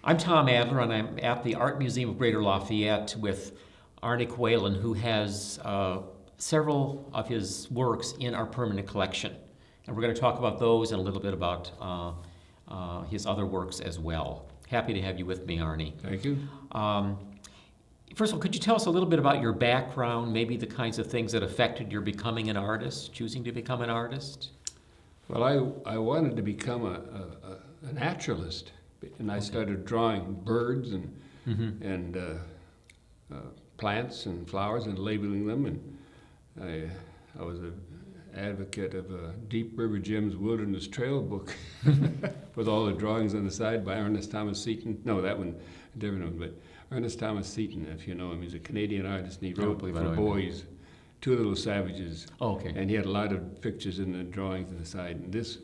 I'm Tom Adler, and I'm at the Art Museum of Greater Lafayette with Arne Kvaalen, who has several of his works in our permanent collection. And we're going to talk about those and a little bit about his other works as well. Happy to have you with me, Arne. Thank you. First of all, could you tell us a little bit about your background, maybe the kinds of things that affected your becoming an artist, choosing to become an artist? Well, I wanted to become a naturalist, and I started drawing birds and plants and flowers and labeling them. And I was an advocate of a Deep River Jim's Wilderness Trail book with all the drawings on the side by Ernest Thomas Seton. No, that one, a different one, but Ernest Thomas Seton, if you know him, he's a Canadian artist, and he wrote for boys, Two Little Savages. Oh, okay. And he had a lot of pictures in the drawings on the side. And this,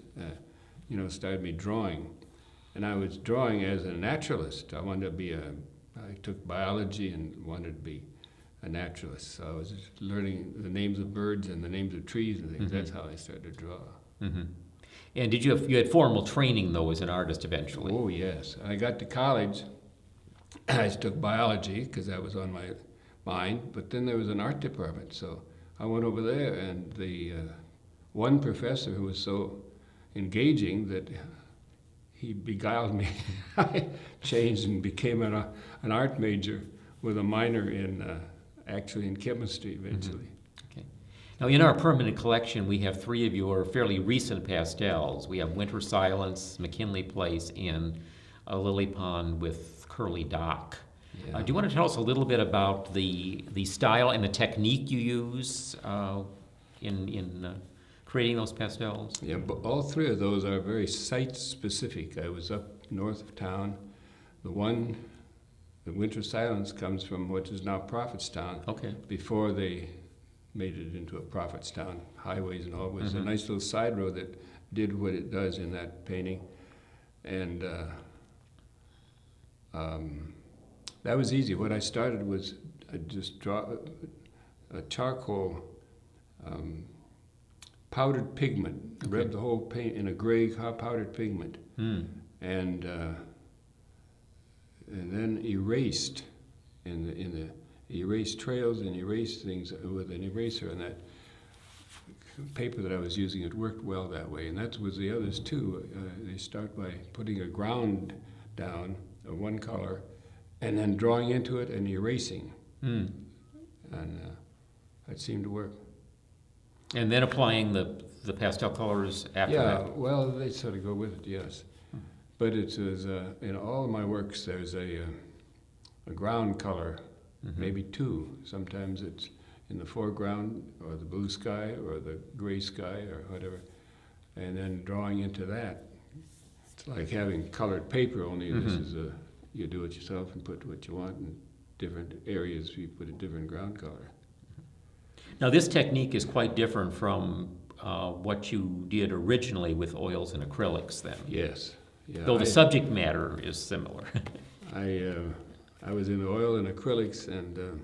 started me drawing. And I was drawing as a naturalist. I wanted to be I took biology and wanted to be a naturalist. So I was just learning the names of birds and the names of trees and things. Mm-hmm. That's how I started to draw. Mm-hmm. And you had formal training, though, as an artist eventually? Oh, yes. I got to college. I took biology because that was on my mind. But then there was an art department. So I went over there, and the one professor who was so engaging that he beguiled me. I changed and became an art major with a minor actually in chemistry eventually. Mm-hmm. Okay. Now, in our permanent collection, we have three of your fairly recent pastels. We have Winter Silence, McKinley Place, and a Lily Pond with Curly Dock. Yeah. Do you want to tell us a little bit about the style and the technique you use in creating those pastels? Yeah, but all three of those are very site-specific. I was up north of town. The Winter Silence comes from what is now Prophetstown. Okay. Before they made it into a Prophetstown, highways and all. It was Mm-hmm. a nice little side road that did what it does in that painting. And that was easy. What I started was I just draw a charcoal powdered pigment, okay. Rubbed the whole paint in a gray powdered pigment, and then erased erased trails and erased things with an eraser. And that paper that I was using, it worked well that way. And that was the others too. They start by putting a ground down of one color, and then drawing into it and erasing, and that seemed to work. And then applying the pastel colors after that? Yeah, well, they sort of go with it, yes. But it was, in all of my works, there's a ground color, mm-hmm. maybe two. Sometimes it's in the foreground, or the blue sky, or the gray sky, or whatever. And then drawing into that. It's like having colored paper, only mm-hmm. This is you do it yourself and put what you want in different areas. You put a different ground color. Now, this technique is quite different from what you did originally with oils and acrylics, then. Yes. Yeah, though the subject matter is similar. I was in oil and acrylics, and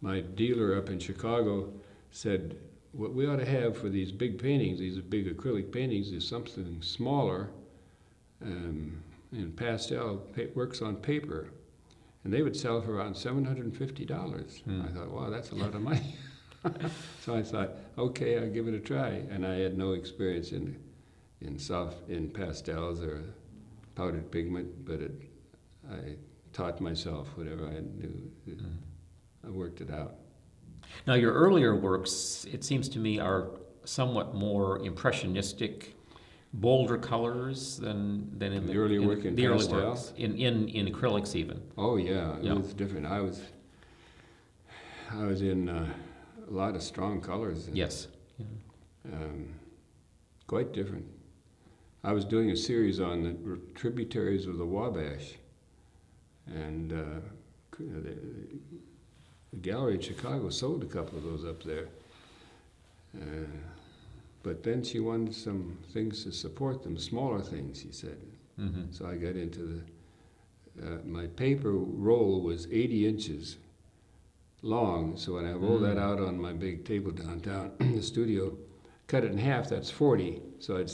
my dealer up in Chicago said, what we ought to have for these big paintings, these big acrylic paintings, is something smaller, in pastel, works on paper. And they would sell for around $750. I thought, wow, that's a lot of money. So I thought, okay, I'll give it a try. And I had no experience in pastels or powdered pigment, but I taught myself whatever I knew. I worked it out. Now, your earlier works, it seems to me, are somewhat more impressionistic, bolder colors than in the earlier work in early pastel? works, in acrylics even. Oh yeah, it was different. I was in a lot of strong colors. Yes. Quite different. I was doing a series on the tributaries of the Wabash, and the gallery in Chicago sold a couple of those up there. But then she wanted some things to support them, smaller things, she said. Mm-hmm. So I got into my paper roll was 80 inches long, so when I rolled that out on my big table downtown in the studio, cut it in half, that's 40. So I'd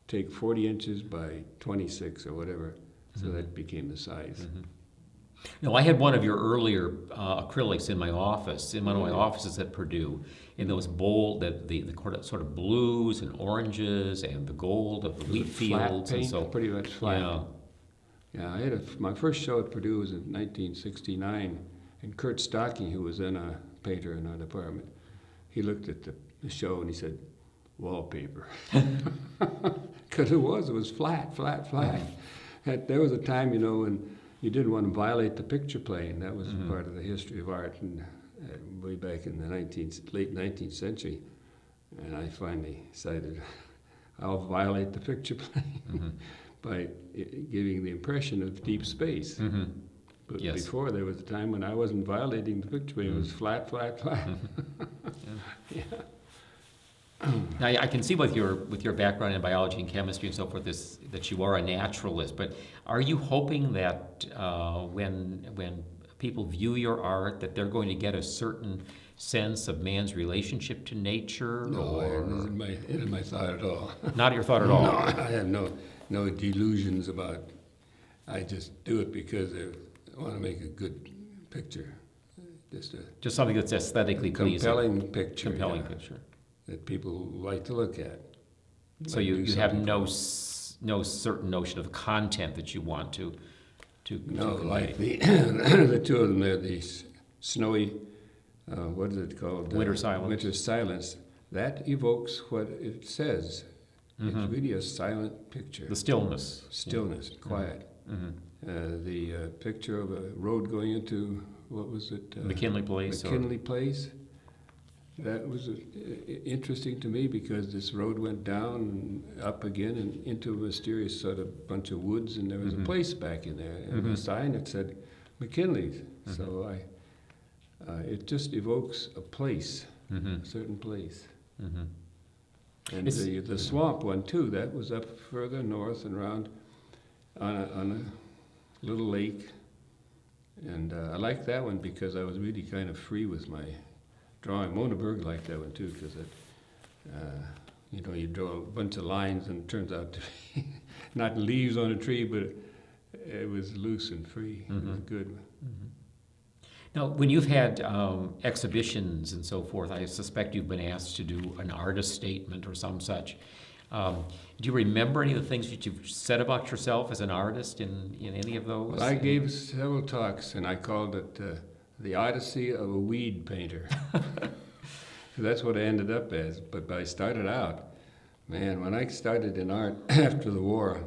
take 40 inches by 26 or whatever So that became the size. No, I had one of your earlier acrylics in my office, in one of my offices at Purdue, in those bold, the sort of blues and oranges and the gold of the wheat fields. Paint, and so pretty much flat. Yeah. Yeah, I had my first show at Purdue was in 1969, and Kurt Stocking, who was then a painter in our department, he looked at the show and he said, "Wallpaper," because it was flat. And there was a time, when you didn't want to violate the picture plane. That was part of the history of art, and way back in the late 19th century. And I finally decided I'll violate the picture plane by giving the impression of deep space. But Yes. before, there was a time when I wasn't violating the picture plane. It was flat. Yeah. Now, I can see with your background in biology and chemistry and so forth that you are a naturalist. But are you hoping that when people view your art, that they're going to get a certain sense of man's relationship to nature? No, it isn't my thought at all. Not your thought at all. No, I have no delusions about. I just do it because I want to make a good picture, Just something that's aesthetically pleasing. compelling picture. Compelling yeah, picture. that people like to look at. So Like you do have something. no certain notion of content that you want to No, convey. like the two of them there, the snowy, what is it called? Winter Silence. Winter Silence. That evokes what it says. It's really a silent picture. The stillness. Stillness, quiet. The picture of a road going into, what was it? McKinley Place. McKinley Place. That was interesting to me because this road went down and up again and into a mysterious sort of bunch of woods, and there was a place back in there, and a sign that said McKinley's. So it just evokes a place, a certain place. And the swamp one too, that was up further north and around on a little lake, and I liked that one because I was really kind of free with my drawing. Mona Berg liked that one too, because you draw a bunch of lines and it turns out to be not leaves on a tree, but it was loose and free. It was good. Now, when you've had exhibitions and so forth, I suspect you've been asked to do an artist statement or some such. Do you remember any of the things that you've said about yourself as an artist in any of those? Well, I gave several talks, and I called it The Odyssey of a Weed Painter. That's what I ended up as. But I started out, man, when I started in art after the war,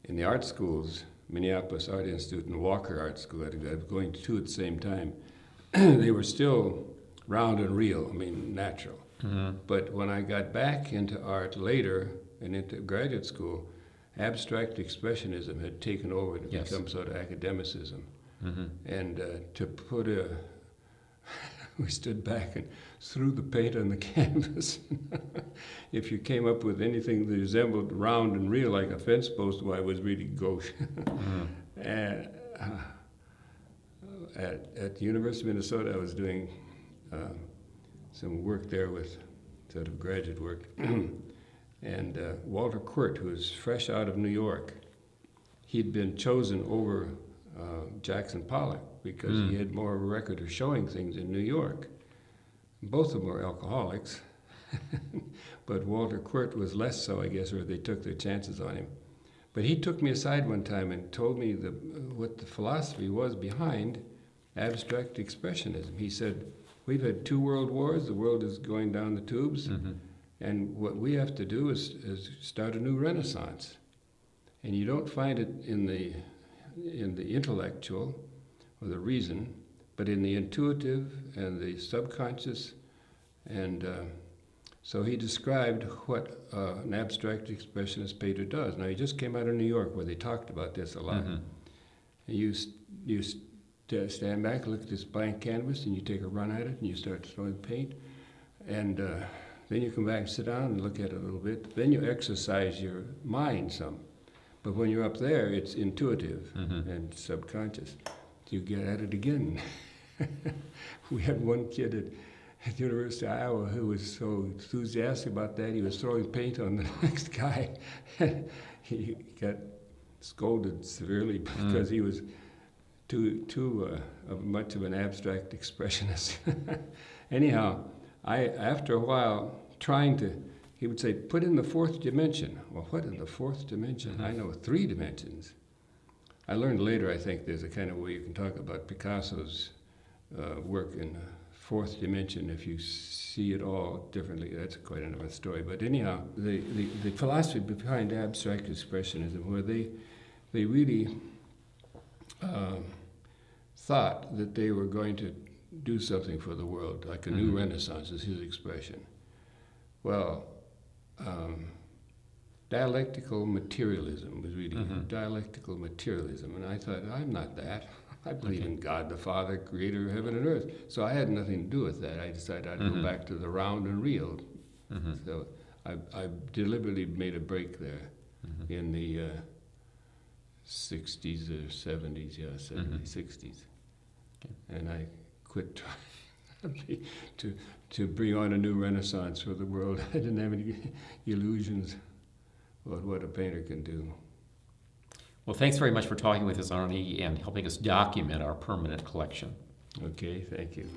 in the art schools, Minneapolis Art Institute and Walker Art School, I was going to two at the same time, they were still round and real, natural. But when I got back into art later and into graduate school, abstract expressionism had taken over to become sort of academicism. And to put we stood back and threw the paint on the canvas. If you came up with anything that resembled round and real like a fence post, well, I was really gauche. And at the University of Minnesota, I was doing some work there with sort of graduate work. And Walter Quirt, who was fresh out of New York, he'd been chosen over Jackson Pollock because he had more of a record of showing things in New York. Both of them were alcoholics, but Walter Quirt was less so, I guess, or they took their chances on him. But he took me aside one time and told me what the philosophy was behind abstract expressionism. He said, we've had 2 world wars, the world is going down the tubes, and what we have to do is start a new renaissance. And you don't find it in the intellectual or the reason, but in the intuitive and the subconscious. And so he described what an abstract expressionist painter does. Now, he just came out of New York where they talked about this a lot. And you stand back, look at this blank canvas, and you take a run at it, and you start throwing paint. And then you come back and sit down and look at it a little bit. Then you exercise your mind some. But when you're up there, it's intuitive and subconscious. You get at it again. We had one kid at the University of Iowa who was so enthusiastic about that, he was throwing paint on the next guy. He got scolded severely because he was too much of an abstract expressionist. Anyhow, after a while, he would say, put in the fourth dimension. Well, what in the fourth dimension? I know 3 dimensions. I learned later, I think, there's a kind of way you can talk about Picasso's work in the fourth dimension if you see it all differently. That's quite another story. But anyhow, the philosophy behind abstract expressionism, where they really thought that they were going to do something for the world, like a new renaissance is his expression. Well, dialectical materialism was really dialectical materialism, and I thought, I'm not that. I believe in God the Father, creator of heaven and earth. So I had nothing to do with that. I decided I'd go back to the round and real. So I deliberately made a break there in the 60s or 70s, 60s. Okay. And I quit trying to bring on a new renaissance for the world. I didn't have any illusions about what a painter can do. Well, thanks very much for talking with us, Arne, and helping us document our permanent collection. Okay, thank you.